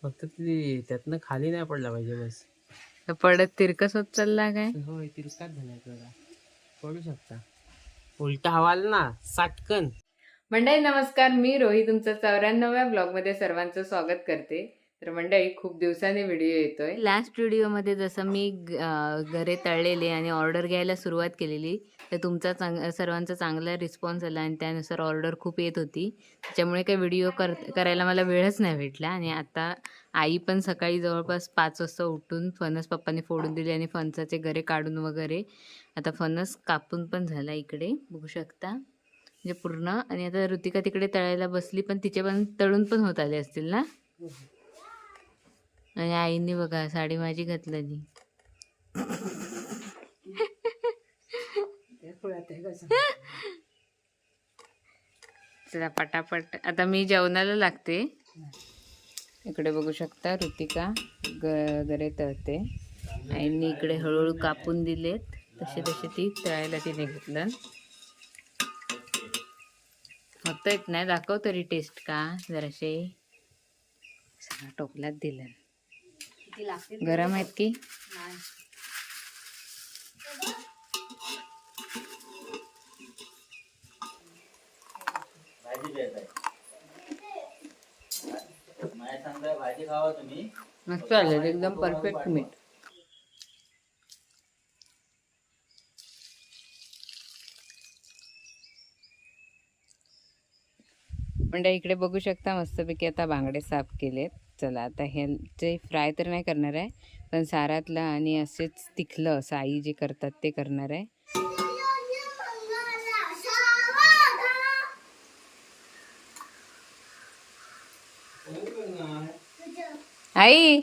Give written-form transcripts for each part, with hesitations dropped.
फक्त ती त्यातनं खाली नाही पडला पाहिजे बस. पडत तिरकस होत चालला काय? होय तिरकाच झाला तुला पडू शकता. उलटा हवा आला ना साटकन. मंडळी नमस्कार, मी रोही तुमचं 94व्या ब्लॉगमध्ये सर्वांचं स्वागत करते. तर मंडळी खूप दिवसांनी व्हिडिओ येतोय. लास्ट व्हिडिओमध्ये जसं मी घरे तळलेले आणि ऑर्डर घ्यायला सुरुवात केलेली, तर तुमचा सर्वांचा चांगला रिस्पॉन्स आला आणि त्यानुसार ऑर्डर खूप येत होती. त्याच्यामुळे काही व्हिडिओ करायला मला वेळच नाही भेटला. आणि आता आई पण सकाळी जवळपास 5 वाजता उठून फणस पप्पाने फोडून दिले आणि फणसाचे गरे काढून वगैरे आता फणस कापून पण झाला. इकडे बघू शकता म्हणजे पूर्ण. आणि आता ऋतिका तिकडे तळायला बसली, पण तिचे पण तळून पण होत आले असतील ना. आणि आईने बघा साडी माझी घातलेली. चला पटापट आता मी जेवणाला लागते. इकडे बघू शकता ऋतिका गरे तळते. आईने इकडे हळूहळू कापून दिलेत, तसे तसे ती तळायला तिने घेतलं. होत येत नाही, दाखव तरी टेस्ट का जराशे. सगळा टोपल्यात दिलं. गरम आहेत की मस्त आले एकदम परफेक्ट मीठ. म्हणजे इकडे बघू शकता मस्तपैकी आता बांगडे साफ केलेत. चला आता ह्याचे फ्राय तर नाही करणार आहे, पण सारातला आणि असेच तिखलं असं आई जे करतात ते करणार आहे. आई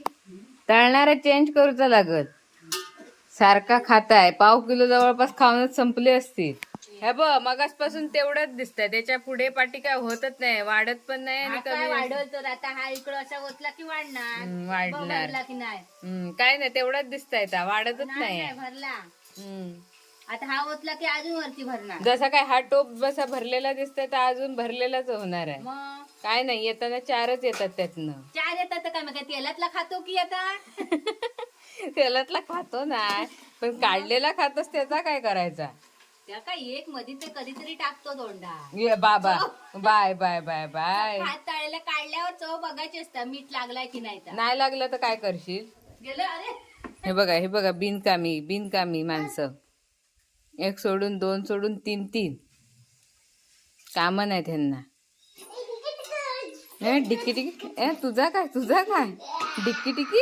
तळणारा चेंज करूचा लागत. सारखा खाताय, पाव किलो जवळपास खाऊनच संपले असतील. हे बघ मगासपासून तेवढंच दिसतंय, त्याच्या पुढे पाठी काय होतच नाही, वाढत पण नाही आणि कमी वाढवत. आता हा इकडं असा ओतला की वाढणार, वाढणार की नाही काय नाही, तेवढाच दिसतंय, वाढतच नाही. भरला. आता हा ओतला की अजून वरती भरणार. जसा काय हा टोप बसा भरलेला दिसतोय तर अजून भरलेलाच होणार आहे. मग काय नाही, येताना 4च येतात त्यातनं. 4 येतात तर काय मग तेलातला खातो की आता. तेलातला खातो नाही, पण काढलेला खातोस त्याचा काय करायचा. त्या काय एक मध्ये ते कधीतरी टाकतो दोंडा. बाबा बाय बाय बाय बाय. हात तळायला काढल्यावर चव बघायची असतं, मीठ लागलाय की नाही. नाही लागलं तर काय करशील. गेलं अरे. हे बघा बिनकामी माणसं. 1 सोडून 2 सोडून 3 काम नाही त्यांना. डिक्की टिकी तुझा काय डिक्की टिकी.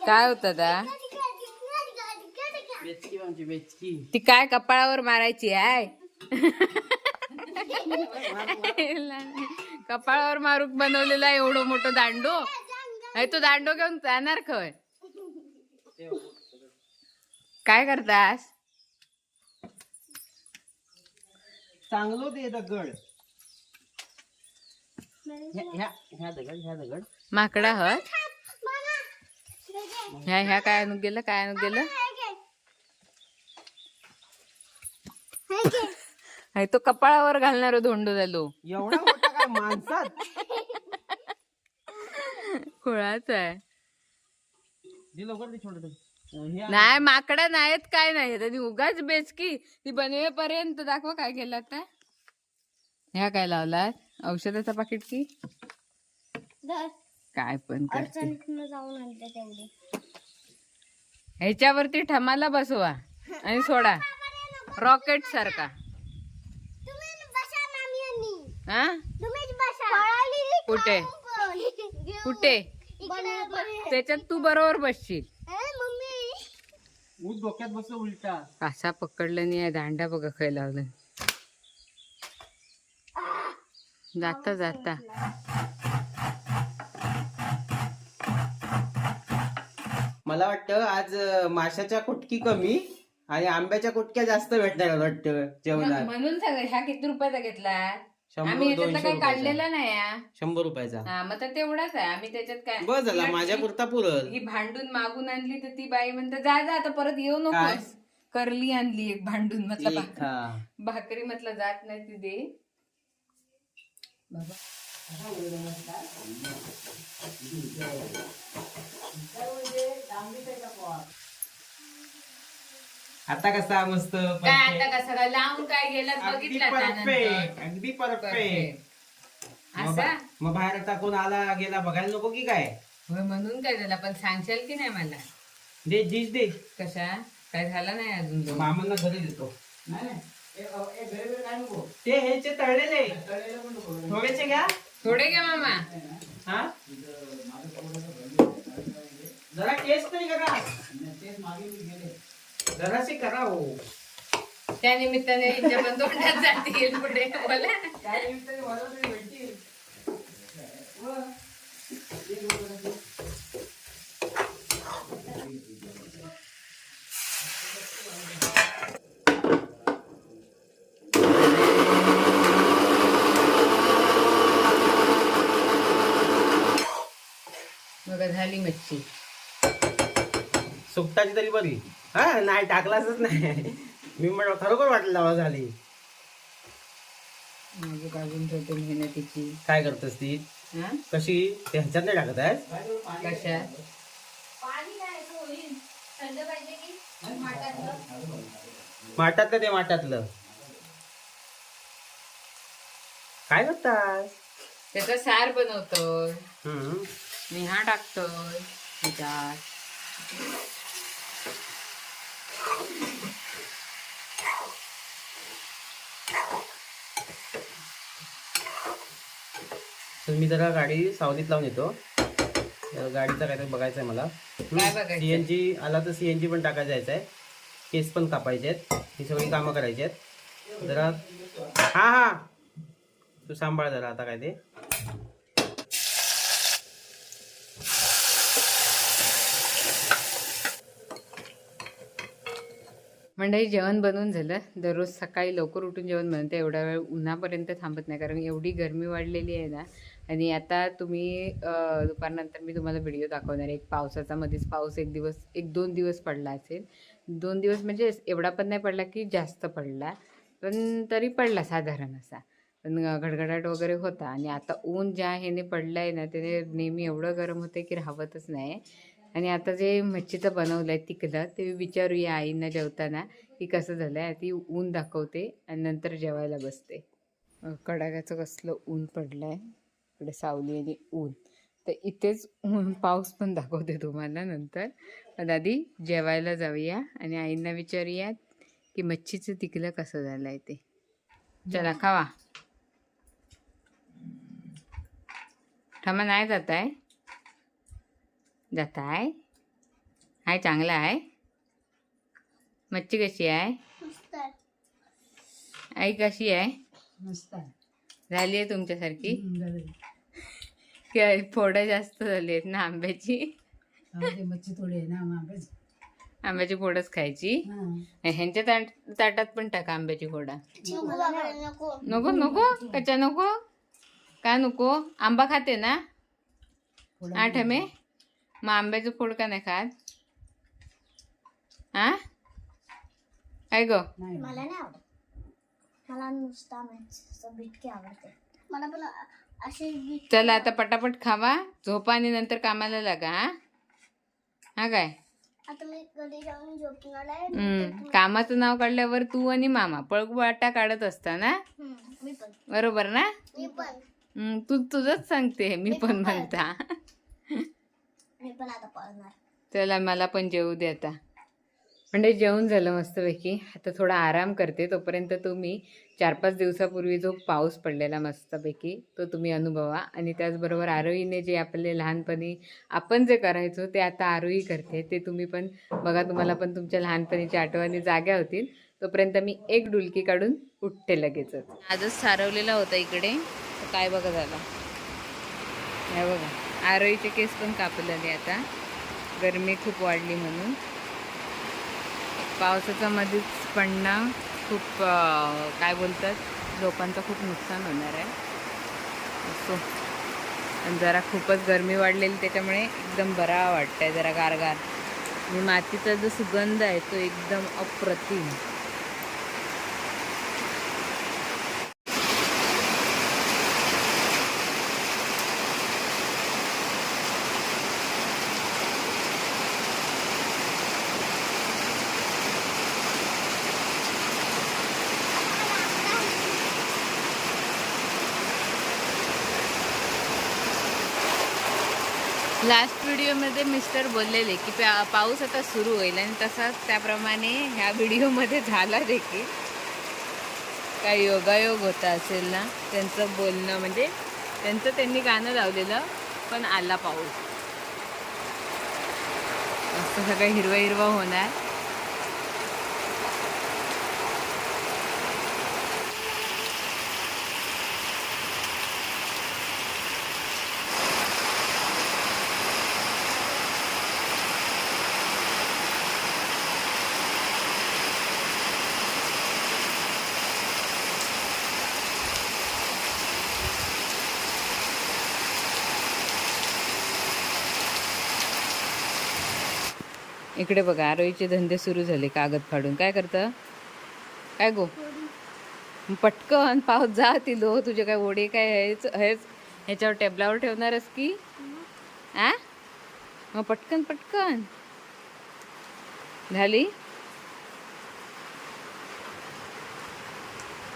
काय होत ती काय कपाळावर मारायची आहे. कपाळावर मारूक बनवलेला एवढं मोठं दांडो आहे. तो दांडो घेऊन जाणार खय. काय करतास. चांगलो दे दगड. ह्या दगड माकडा ह ह्या काय आणून गेलं. तो कपाळावर घालणार धोंडो झालो. एवढा मोठा काय माणसात खुळाच आहे. छोट नाही माकडा नाहीत, काय नाही. त्यांनी उगाच बेचकी ती बनवेपर्यंत दाखवा काय केलं. आता ह्या काय लावलात औषधाचा पाकिट की काय पण करते. ह्याच्यावरती ठमाला बसवा आणि सोडा रॉकेट सारखा. हा कुठे त्याच्यात तू बरोबर बसशील. डोक्यात बस उलटा. कासा पकडलं नाही, दांडा बघा खाय लावलं. जाता मला वाटतं आज माशाच्या कुटकी कमी आणि आंब्याच्या कुटक्या जास्त भेटणार वाटतं जेवणात. म्हणून सांग ह्या किती रुपयाचा घेतला. 100 आम्ही याच्यातला 200 काही रुपयाचा. काढलेला नाही. 100 रुपयाचा. हा मग तर तेवढाच आहे. आम्ही त्याच्यात काय बस झाला माझ्या पुरता पुरल. ही भांडून मागून आणली तर ती बाई म्हणते जा आता परत येऊ नकोस. करली आणली एक भांडून म्हटलं भाकरी म्हटलं जात नाही ती दे. आता कसा मस्त काय आता कसं काय लावून काय गेलं अगदी बघितलं परफेक्ट त्यानंतर अगदी परफेक्ट असा मग बाहेर टाकून आला गेला बघायला नको की काय होय म्हणून काय झालं पण सांगशाल की नाही मला दे डिश दे कशा काय झालं नाही अजून तो. मामांना घरी देतो ते ह्याचे तळलेले थोडेसे घ्या थोडे घ्या मामा हा जरा टेस्ट तरी करा जराशी करा हो त्या निमित्ताने हिच्या पण तोंडात जातील पुढे बोला काय निमित्ताने मला तरी भेटतील बघा झाली मच्छी सुकटाची तरी बरी हा नाही टाकलाच नाही मी म्हटलं खरोखर वाटलं लावा झाली माझी काढून ठेवते मेहनतीची काय करतस ती हा कशी ते ह्याच्यात नाही टाकत आहे कशा पाणी नाही असं होईल थंड पाहिजे की माठातलं माठातलं ते माठातलं काय करताय त्याचा सार बनवतोय हम्म मी हा टाकतोय त्याच्यात तर मी जरा गाडी सावलीत लावून येतो गाडीचा काहीतरी बघायचं आहे मला काय बघायचं? सीएनजी आला तर सीएनजी पण टाकायचं जायचं आहे केस पण कापायचे आहेत ही सगळी कामं करायची आहेत जरा हा हा तू सांभाळ जरा आता काय ते मंडळी जेवण बनवून झालं दररोज सकाळी लवकर उठून जेवण बनवते एवढा वेळ उन्हापर्यंत थांबत नाही कारण एवढी गरमी वाढलेली आहे ना आणि आता तुम्ही दुपारनंतर मी तुम्हाला व्हिडिओ दाखवणार आहे एक पावसाचा मध्येच पाऊस एक दोन दिवस पडला असेल 2 दिवस म्हणजे एवढा पण नाही पडला की जास्त पडला पण तरी पडला साधारण असा पण गडगडाट वगैरे होता आणि आता ऊन ज्या ह्याने पडलं आहे ना त्याने नेहमी एवढं गरम होतं की राहवतच नाही आणि आता जे मच्छीचं बनवलं आहे तिकलं ते विचारूया आईंना जेवताना की कसं झालं आहे ती ऊन दाखवते आणि नंतर जेवायला बसते कडाक्याचं कसलं ऊन पडलं आहे इकडे सावली आणि ऊन तर इथेच ऊन पाऊस पण दाखवते तुम्हाला नंतर पण आधी जेवायला जाऊया आणि आईंना विचारूया की मच्छीचं तिकलं कसं झालं आहे ते चला खावा ठमा नाही जात आहे जात आहे हाय चांगला आहे मच्छी कशी आहे आई कशी आहे मस्त आहे झाली आहे तुमच्यासारखी काय फोडं जास्त झाली आहेत ना आंब्याची मच्छी थोडी आहे ना मग आंब्याची फोडच खायची ह्यांच्या ताटात पण टाका आंब्याची फोडा नको नको कच्चा नको का नको आंबा खाते ना आठमे मग आंब्याचं फोड का नाही खात हा काय ग मला नाही आवडत मला नुसता बिटकी आवडते मला पण असे चला आता पटापट खावा झोपा आणि नंतर कामाला लागा हा हा काय आता मी घरी जाऊन झोपणार आहे कामाचं नाव काढल्यावर तू आणि मामा पळवाटा काढत असता ना मी पण बरोबर ना मी पण तू तुझंच सांगते मी पण म्हणता मी पण आता पळणार चला मला पण जेवू दे आता म्हणजे जेवण झालं मस्तपैकी आता थोडा आराम करते तोपर्यंत तुम्ही 4-5 दिवसापूर्वी जो पाऊस पडलेला मस्तपैकी तो तुम्ही अनुभवा आणि त्याचबरोबर आरोहीने जे आपले लहानपणी आपण जे करायचो ते आता आरोही करते ते तुम्ही पण बघा तुम्हाला पण तुमच्या लहानपणीच्या आठवणी जाग्या होतील तोपर्यंत मी एक डुलकी काढून उठते लगेचच आजच सारवलेला होता इकडे तर काय बघा झाला हे बघा आरोहीचे केस पण कापलेले आता गरमी खूप वाढली म्हणून पावसाचा मध्येच पडणं खूप काय बोलतात लोकांचं खूप नुकसान होणार आहे असो आणि जरा खूपच गरमी वाढलेली त्याच्यामुळे एकदम बरा वाटतं आहे जरा गारगार आणि मातीचा जो सुगंध आहे तो एकदम अप्रतिम लास्ट व्हिडिओमध्ये मिस्टर बोललेले की पाऊस आता सुरू होईल आणि तसाच त्याप्रमाणे ह्या व्हिडिओमध्ये झाला देखील. काय योगायोग होता असेल ना त्यांचं बोलणं, म्हणजे त्यांनी गाणं लावलेलं पण आला पाऊस. असं सगळं हिरवं हिरवं होणार. इकडे बघा आरोईचे धंदे सुरू झाले. कागद फाडून काय करतं काय गो, पटकन पाऊस जा तिलो. तुझे काय ओढे काय हेच ह्याच्यावर टेबलावर ठेवणारच की आ मग पटकन पटकन झाली.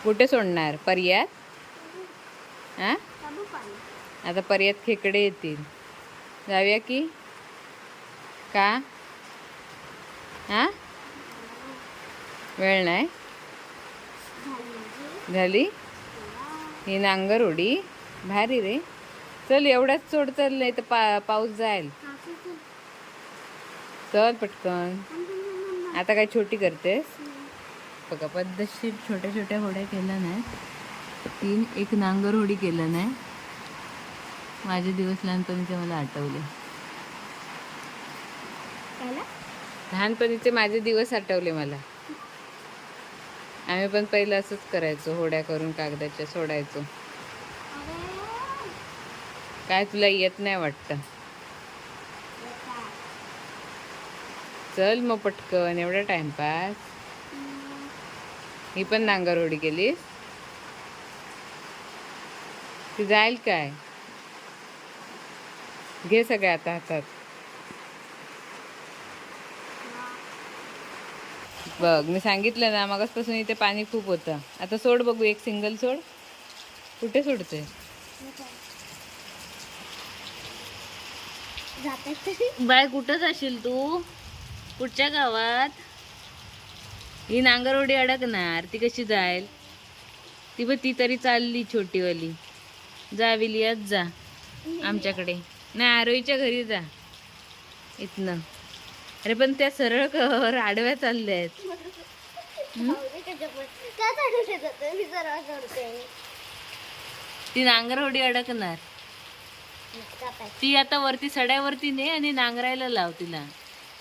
कुठे सोडणार पर्यात? आ आता पर्यात खेकडे येतील. जाऊया की का? हा वेळ नाही झाली. ही नांगर उडी भारी रे. चल एवढ्याच सोड, चल नाही तर पाऊस जाईल. चल पटकन. आता काय छोटी करतेस बघा. पद्धतशीर छोट्या छोट्या होड्या केल्या नाही. एक नांगर होडी केलं नाही. माझे दिवस लहानपणीचे मला आठवले. लहानपणीचे माझे दिवस आठवले मला. आम्ही पण पहिलं असंच करायचो, होड्या करून कागदाच्या सोडायचो. काय तुला येत नाही वाटतं? चल मग पटकन, एवढा टाइमपास. ही पण नांगर होडी केलीस? ती जाईल काय? घे सगळ्या आता हातात. बघ मी सांगितलं ना मगाचपासून इथे पाणी खूप होतं. आता सोड बघू, एक सिंगल सोड. कुठे सोडते बाय? कुठं जाशील तू? कुठच्या गावात? ही नांगरवडी अडकणार. ती कशी जाईल? ती तरी चालली छोटीवाली. जा विलियात जा आमच्याकडे. नाही आरोईच्या घरी जा इथनं. अरे पण त्या सरळ कर, आडव्या चालल्या आहेत. ती नांगरवडी अडकणार. ती आता वरती सड्यावरती ने आणि नांगरायला लाव तिला.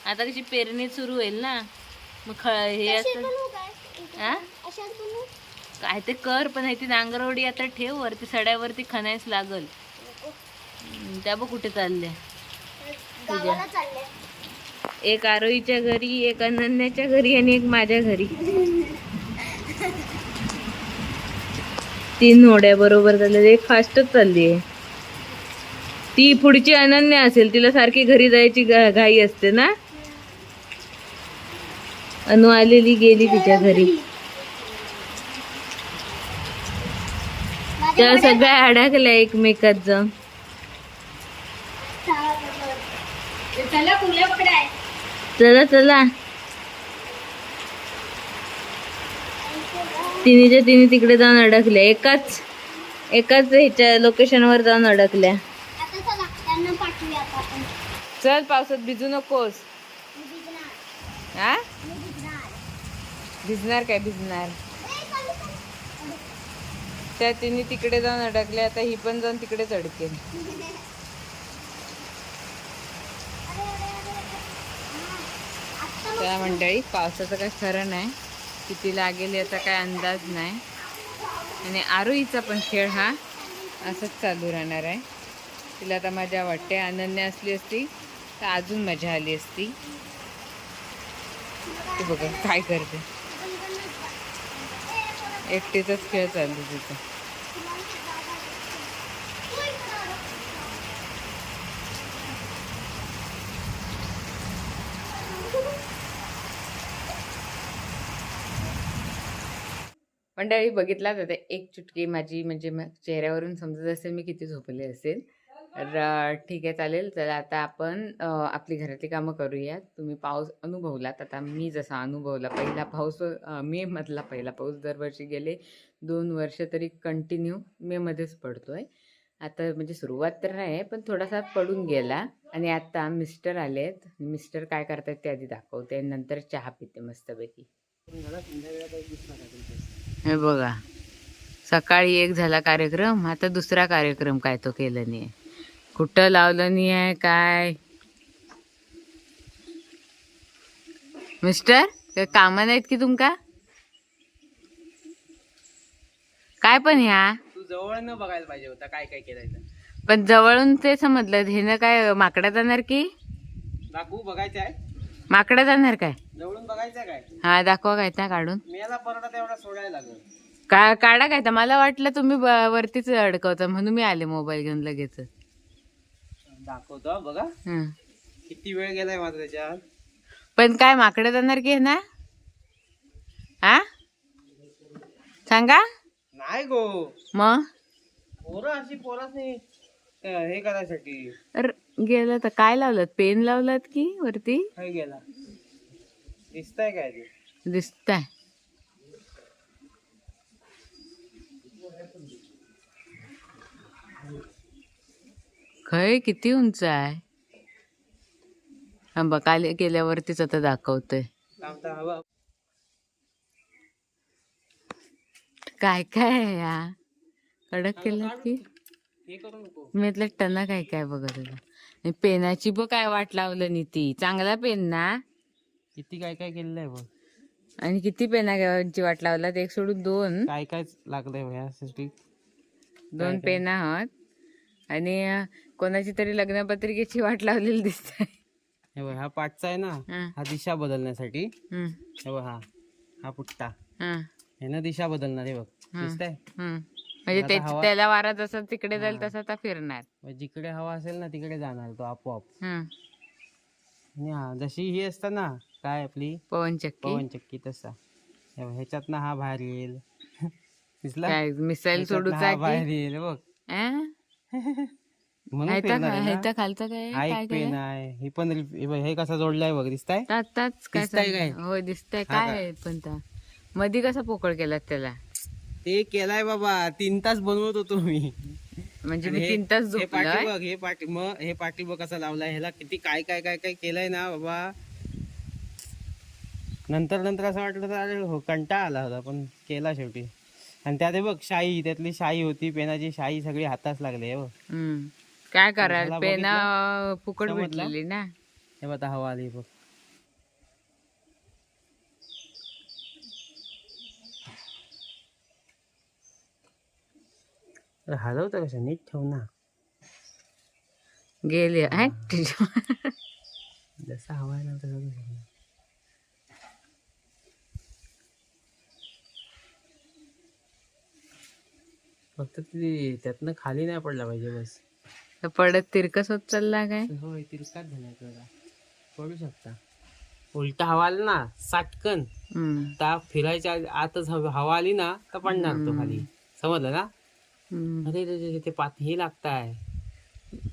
आता कशी पेरणी सुरू होईल ना, मग हे असं काय ते कर. पण ती नांगरवडी आता ठेव वरती सड्यावरती, खणायच लागल. त्या बघ कुठे चालल्या तुझ्या. एक आरोईच्या घरी, एक अनन्याच्या घरी आणि एक माझ्या घरी. 3 होड्या बरोबर झाल्या. एक फास्टच चालली आहे. ती पुढची अनन्या असेल, तिला सारखी घरी जायची घाई असते ना. अनु आलेली गेली तिच्या घरी. त्या सगळ्या अडकल्या एकमेकात जाऊन. चला चला. तिन्ही तिकडे जाऊन अडकल्या. एकाच ह्याच्या लोकेशनवर जाऊन अडकल्या. चल पावसात भिजू नकोस. हा भिजणार काय? भिजणार. त्या तिन्ही तिकडे जाऊन अडकल्या. आता ही पण जाऊन तिकडेच अडकेल. त्या मंडळी पावसाचं काय खरं नाही, किती लागेल याचा काय अंदाज नाही. आणि आरोहीचा पण खेळ हा असंच चालू राहणार आहे. तिला आता मजा वाटते. अनन्या असली असती तर अजून मजा आली असती. ती बघा काय करते. एकटीचाच खेळ चालू तिचा. मंडळी बघितलाच आता एक चुटकी माझी म्हणजे चेहऱ्यावरून समजत असेल मी किती झोपले असेल. तर ठीक आहे, चालेल. तर आता आपण आपली घरातली कामं करूयात. तुम्ही पाऊस अनुभवलात, आता मी जसा अनुभवला पहिला पाऊस, मे मधला पहिला पाऊस. दरवर्षी गेले 2 वर्ष तरी कंटिन्यू मे मध्येच पडतोय. आता म्हणजे सुरुवात तर नाही पण थोडासा पडून गेला. आणि आता मिस्टर आलेत. मिस्टर काय करतात ते आधी दाखवते, नंतर चहा पिते मस्तपैकी. हे बघा, सकाळी एक झाला कार्यक्रम, आता दुसरा कार्यक्रम काय तो केलं नाही, कुठं लावलं नाही आहे काय. मिस्टर काय कामं नाहीत की तुमका काय पण ह्या? तू जवळ न बघायला पाहिजे होता काय काय केलं. पण जवळून ते समजलं, हे ना काय माकडा जाणार की दाखवू बघायचं आहे, माकडा जाणार काय? जवळून बघायचं काय. हा दाखवा काय त्या काढून. मेला परडा तेवढा सोडायला लागल. काढा काय तर. मला वाटलं तुम्ही वरतीच अडकवता म्हणून मी आले मोबाईल घेऊन लगेच. दाखवतो बघा हं. किती वेळ गेलाय माझा त्याच्यात. पण काय माकडं जाणार की ना? हा सांगा. नाही गो, मग पोरं अशी पोरच नाही हे करायसाठी. गेलं तर काय लावलं, पेन लावलात की वरती? काय गेला दिसताय काय ते? दिसताय. खय किती उंच आहे. हा बघ, काल गेल्यावरतीच आता दाखवतोय. थांबता हवा. काय काय आहे या कडक केलं की. हे करू नको. मी म्हटलं टना काय काय बघत होता. आणि पेनाची बघ काय वाट लावलं नी ती. चांगला पेन ना. किती काय काय केलेलं आहे बघ. आणि किती पेनाची वाट लावलात? एक सोडून दोन. काय काय लागलंय ह्यासाठी. 2 पेन आहात. आणि कोणाची तरी लग्नपत्रिकेची वाट लावलेली दिसते. हे बघ, हा पाठचा आहे ना, हं. हा दिशा बदलण्यासाठी. हं, हे बघ, हा हा पुट्टा हं, ह्यानं दिशा बदलणार. हे बघ दिसतंय. हं. म्हणजे आता हवा- त्याला वारा जसा तिकडे जाईल तसा आता फिरणार. मग जिकडे हवा असेल ना तिकडे जाणार तो आपोआप. हं. आणि हा जशी ही असतं ना काय आपली पवन चक्की. पवनचक्की तसा. हे बघ, ह्याच्यातनं हा बाहेर येईल. दिसला? काय मिसाईल ह्याच्यातनं सोडूचा हा की? बाहेर येईल बघ. अं? म्हणून फिरणार आहे ना. ह्याचा खालचा काय हा काय एक पेन आहे. हे पण हे बघ, हे कसा जोडलाय बघ. दिसताय? ताच काय दिसतंय काय? सांगता? हो दिसतंय. हा काय का? आहे पण त्या मधी कसा पोकळ केलात त्याला? ते केलाय बाबा, 3 तास बनवत होतो मी. म्हणजे आणि मी हे- 3 तास हे पाठी झोपलोय. बघ, हे पाठी मग हे पाठी बघ कसा लावलाय. ह्याला किती काय काय काय काय केलंय ना बाबा. नंतर नंतर असं वाटलं तर अरे हो कंटाळा आला होता, पण केला शेवटी. आणि त्यात हे बघ शाई, त्यातली शाई होती, पेनाची शाई सगळी हाताच लागली. हे बघ, हम्म. काय कराल, ह्याला पेना फुकट समजलं? भेटलेली ना. हे बघ आता हवा आली बघ. अरे हलवतं कसं, नीट ठेव ना. गेली जसा हवा आहे ना तसं ठेव. फक्त ती त्यातनं खाली नाही पडला पाहिजे बस. पडत तिरकस होत चालला काय. होय, तिरकाच झाला थोडा. पडू शकता. उलटा हवा आला ना साटकन, हम्म. त्या फिरायच्या आतच हवा आली ना तर पडणार तो खाली. समजलं ना? हम्म. अरे रे रे, ते पात हे लागताय.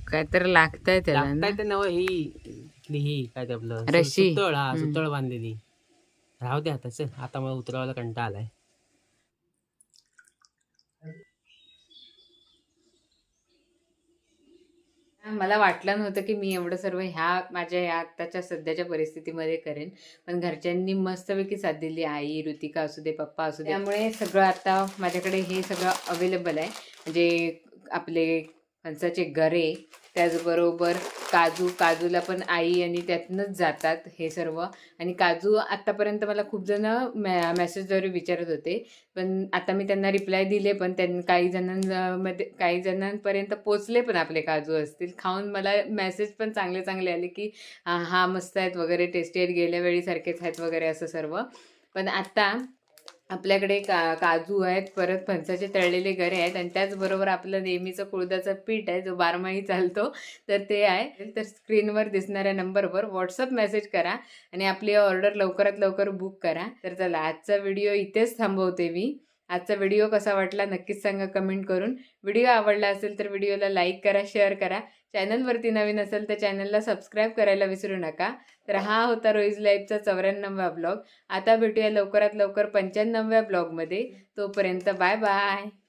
काय तर लागतंय त्याला ना. लागताय ते नव ही काय ते आपलं रशी. सुतळ. हा सुतळ बांधलेली. राहू दे आता. चल आता मला उतरवायला कंटाळा आलाय. मला वाटलं नव्हतं की मी एवढं सर्व माझ्या आत्ताच्या सध्याच्या परिस्थितीमध्ये करेन, पण घरच्यांनी मस्तपैकी साथ दिली. आई, ऋतिका असू दे, पप्पा असू दे. त्यामुळे सगळं आता माझ्याकडे हे सगळं अवेलेबल आहे. म्हणजे आपले फणसाचे गरे, त्याचबरोबर काजूला पण आई आणि त्यातनंच जातात हे सर्व. आणि काजू आत्तापर्यंत मला खूप जण मेसेजद्वारे विचारत होते, पण आता मी त्यांना रिप्लाय दिले. पण काही जणांपर्यंत पोचले पण आपले काजू असतील. खाऊन मला मेसेज पण चांगले चांगले आले की हा मस्त आहेत वगैरे, टेस्टी आहेत, गेल्या वेळी सारखेच आहेत वगैरे असं सर्व. पण आता आपल्याकडे काजू आहेत, परत फणसाचे तळलेले गरे आहेत, आणि त्याचबरोबर आपलं नेहमीचं कुळदाचं पीठ आहे जो 12 महिने चालतो, तर ते आहे. तर स्क्रीनवर दिसणाऱ्या नंबरवर व्हॉट्सअप मेसेज करा आणि आपली ऑर्डर लवकरात लवकर बुक करा. तर चला, आजचा व्हिडिओ इथेच थांबवते मी. आजचा व्हिडिओ कसा वाटला नक्कीच सांगा कमेंट करून. व्हिडिओ आवडला असेल तर व्हिडिओला लाईक करा, शेअर करा. चॅनलवरती नवीन असेल तर चॅनलला सबस्क्राईब करायला विसरू नका. तर हा होता रोईज लाईफचा 94वा ब्लॉग. आता भेटूया लवकरात लवकर 95व्या ब्लॉगमध्ये. तोपर्यंत बाय बाय.